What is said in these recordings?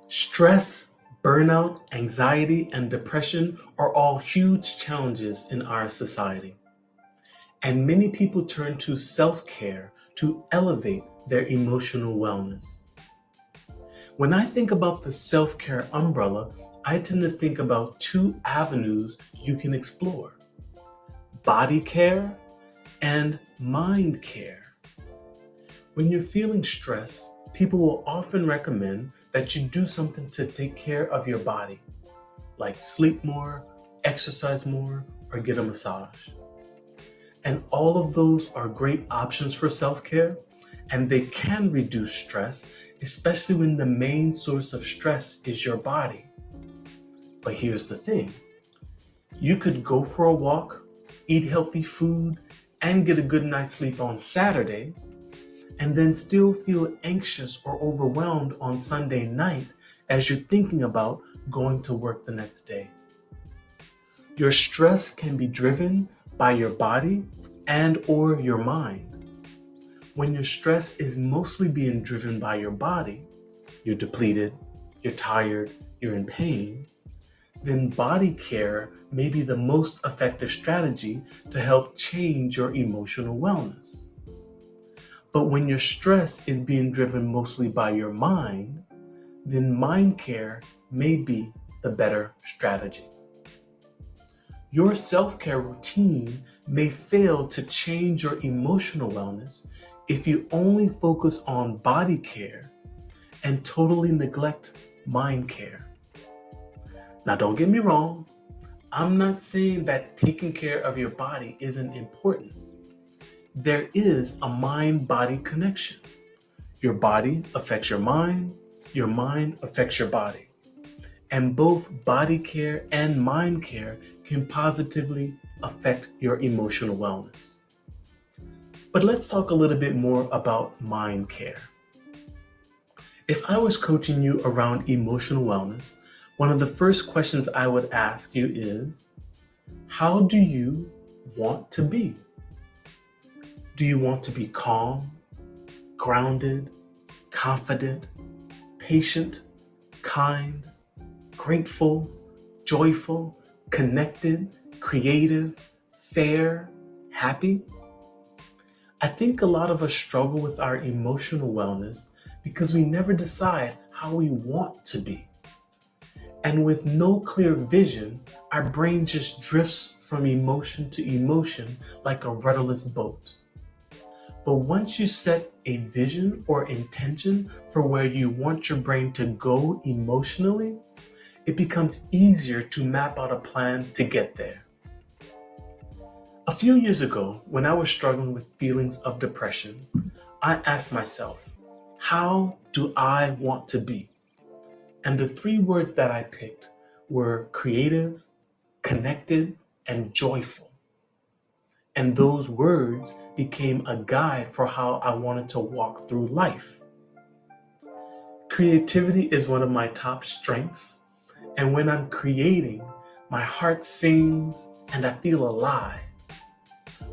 Stress, burnout, anxiety, and depression are all huge challenges in our society. And many people turn to self care to elevate their emotional wellness. When I think about the self care umbrella, I tend to think about two avenues you can explore: body care and mind care. When you're feeling stress, people will often recommend that you do something to take care of your body, like sleep more, exercise more, or get a massage. And all of those are great options for self care, and they can reduce stress, especially when the main source of stress is your body. But here's the thing: you could go for a walk, eat healthy food, and get a good night's sleep on Saturday, and then still feel anxious or overwhelmed on Sunday night as you're thinking about going to work the next day. Your stress can be driven by your body and or your mind. When your stress is mostly being driven by your body, you're depleted, you're tired, you're in pain, then body care may be the most effective strategy to help change your emotional wellness. But when your stress is being driven mostly by your mind, then mind care may be the better strategy. Your self-care routine may fail to change your emotional wellness if you only focus on body care and totally neglect mind care. Now, don't get me wrong. I'm not saying that taking care of your body isn't important. There is a mind-body connection. Your body affects your mind affects your body. And both body care and mind care can positively affect your emotional wellness. But let's talk a little bit more about mind care. If I was coaching you around emotional wellness, one of the first questions I would ask you is, how do you want to be? Do you want to be calm, grounded, confident, patient, kind, grateful, joyful, connected, creative, fair, happy? I think a lot of us struggle with our emotional wellness because we never decide how we want to be. And with no clear vision, our brain just drifts from emotion to emotion like a rudderless boat. But once you set a vision or intention for where you want your brain to go emotionally, it becomes easier to map out a plan to get there. A few years ago, when I was struggling with feelings of depression, I asked myself, how do I want to be? And the three words that I picked were creative, connected, and joyful. And those words became a guide for how I wanted to walk through life. Creativity is one of my top strengths, and when I'm creating, my heart sings and I feel alive.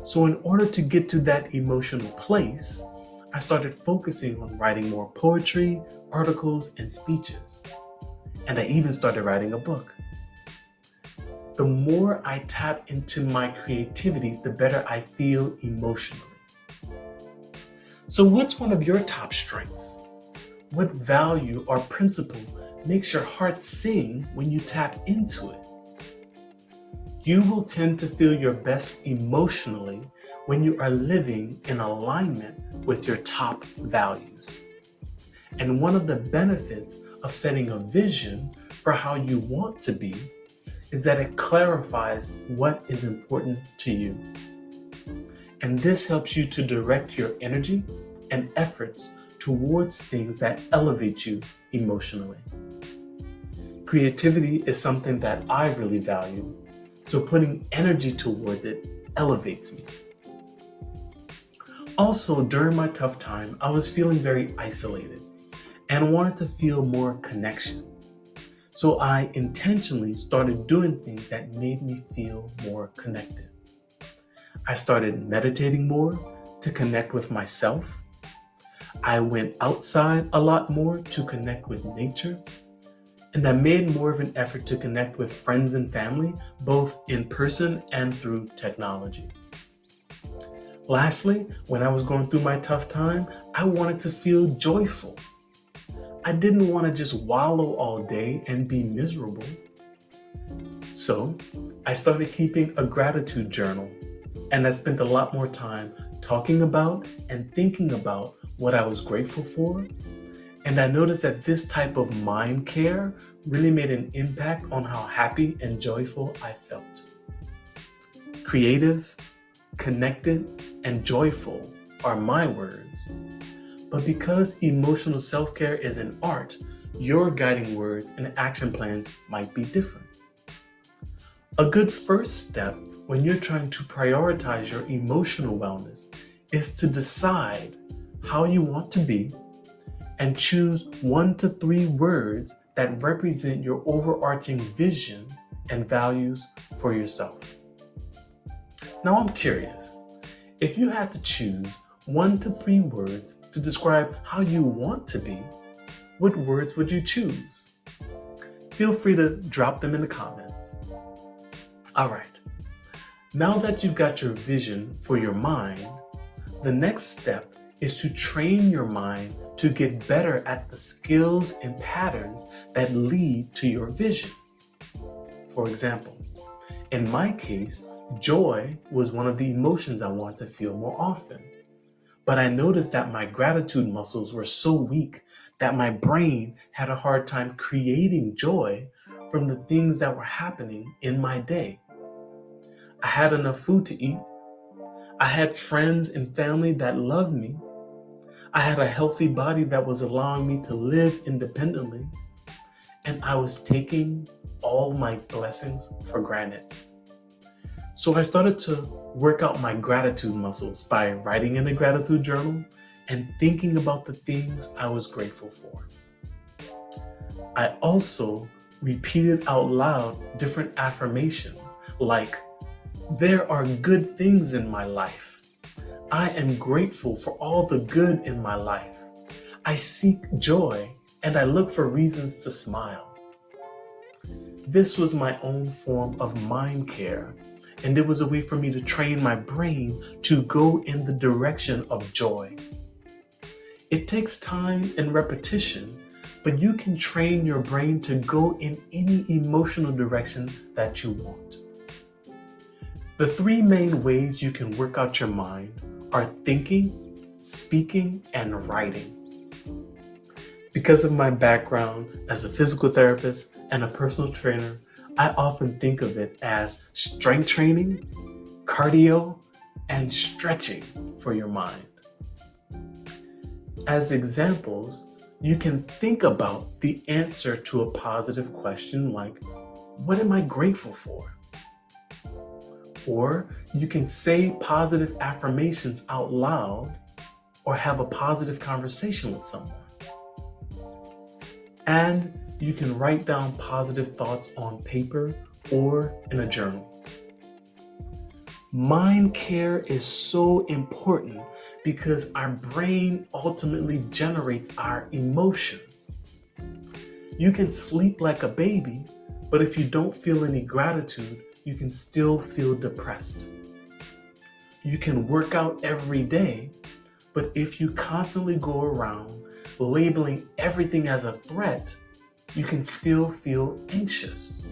So in order to get to that emotional place, I started focusing on writing more poetry, articles, and speeches. And I even started writing a book. The more I tap into my creativity, the better I feel emotionally. So what's one of your top strengths? What value or principle makes your heart sing when you tap into it? You will tend to feel your best emotionally when you are living in alignment with your top values. And one of the benefits of setting a vision for how you want to be is that it clarifies what is important to you. And this helps you to direct your energy and efforts towards things that elevate you emotionally. Creativity is something that I really value, so putting energy towards it elevates me. Also, during my tough time, I was feeling very isolated and wanted to feel more connection. So I intentionally started doing things that made me feel more connected. I started meditating more to connect with myself. I went outside a lot more to connect with nature. and I made more of an effort to connect with friends and family, both in person and through technology. Lastly, when I was going through my tough time, I wanted to feel joyful. I didn't want to just wallow all day and be miserable. So I started keeping a gratitude journal, and I spent a lot more time talking about and thinking about what I was grateful for. And I noticed that this type of mind care really made an impact on how happy and joyful I felt. Creative, connected, and joyful are my words. But because emotional self-care is an art, your guiding words and action plans might be different. A good first step when you're trying to prioritize your emotional wellness is to decide how you want to be and choose 1 to 3 words that represent your overarching vision and values for yourself. Now I'm curious, if you had to choose 1 to 3 words to describe how you want to be, what words would you choose? Feel free to drop them in the comments. All right, now that you've got your vision for your mind, the next step is to train your mind to get better at the skills and patterns that lead to your vision. For example, in my case, joy was one of the emotions I wanted to feel more often. But I noticed that my gratitude muscles were so weak that my brain had a hard time creating joy from the things that were happening in my day. I had enough food to eat. I had friends and family that loved me. I had a healthy body that was allowing me to live independently. And I was taking all my blessings for granted. So I started to work out my gratitude muscles by writing in a gratitude journal and thinking about the things I was grateful for. I also repeated out loud different affirmations like, there are good things in my life. I am grateful for all the good in my life. I seek joy and I look for reasons to smile. This was my own form of mind care, and it was a way for me to train my brain to go in the direction of joy. It takes time and repetition, but you can train your brain to go in any emotional direction that you want. The 3 main ways you can work out your mind are thinking, speaking, and writing. Because of my background as a physical therapist and a personal trainer, I often think of it as strength training, cardio, and stretching for your mind. As examples, you can think about the answer to a positive question like, what am I grateful for? Or you can say positive affirmations out loud or have a positive conversation with someone. And you can write down positive thoughts on paper or in a journal. Mind care is so important because our brain ultimately generates our emotions. You can sleep like a baby, but if you don't feel any gratitude, you can still feel depressed. You can work out every day, but if you constantly go around labeling everything as a threat, you can still feel anxious.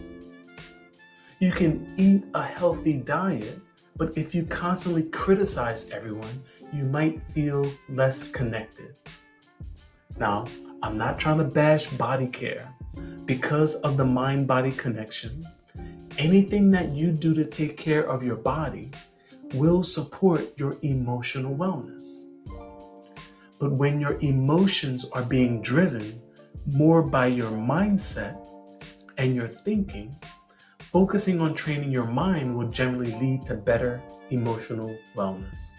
You can eat a healthy diet, but if you constantly criticize everyone, you might feel less connected. Now, I'm not trying to bash body care. Because of the mind-body connection, anything that you do to take care of your body will support your emotional wellness. But when your emotions are being driven more by your mindset and your thinking, focusing on training your mind will generally lead to better emotional wellness.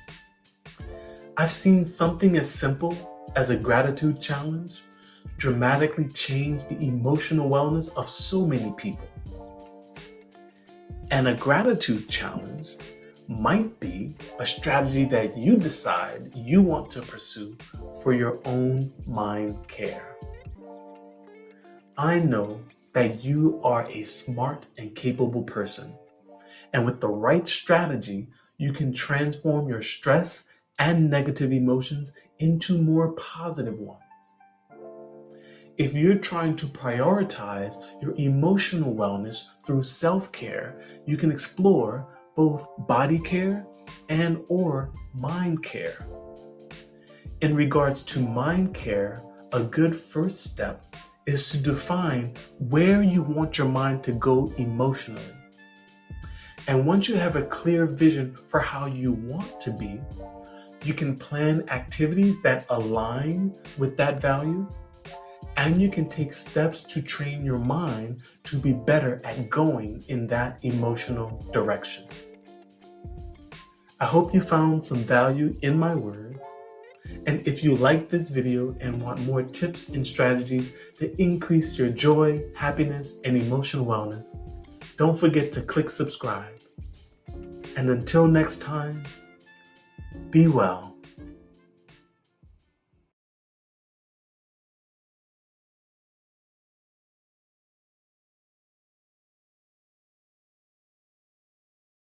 I've seen something as simple as a gratitude challenge dramatically change the emotional wellness of so many people. And a gratitude challenge might be a strategy that you decide you want to pursue for your own mind care. I know that you are a smart and capable person. And with the right strategy, you can transform your stress and negative emotions into more positive ones. If you're trying to prioritize your emotional wellness through self-care, you can explore both body care and or mind care. In regards to mind care, a good first step is to define where you want your mind to go emotionally. And once you have a clear vision for how you want to be, you can plan activities that align with that value, and you can take steps to train your mind to be better at going in that emotional direction. I hope you found some value in my words. And if you like this video and want more tips and strategies to increase your joy, happiness, and emotional wellness, don't forget to click subscribe. And until next time, be well.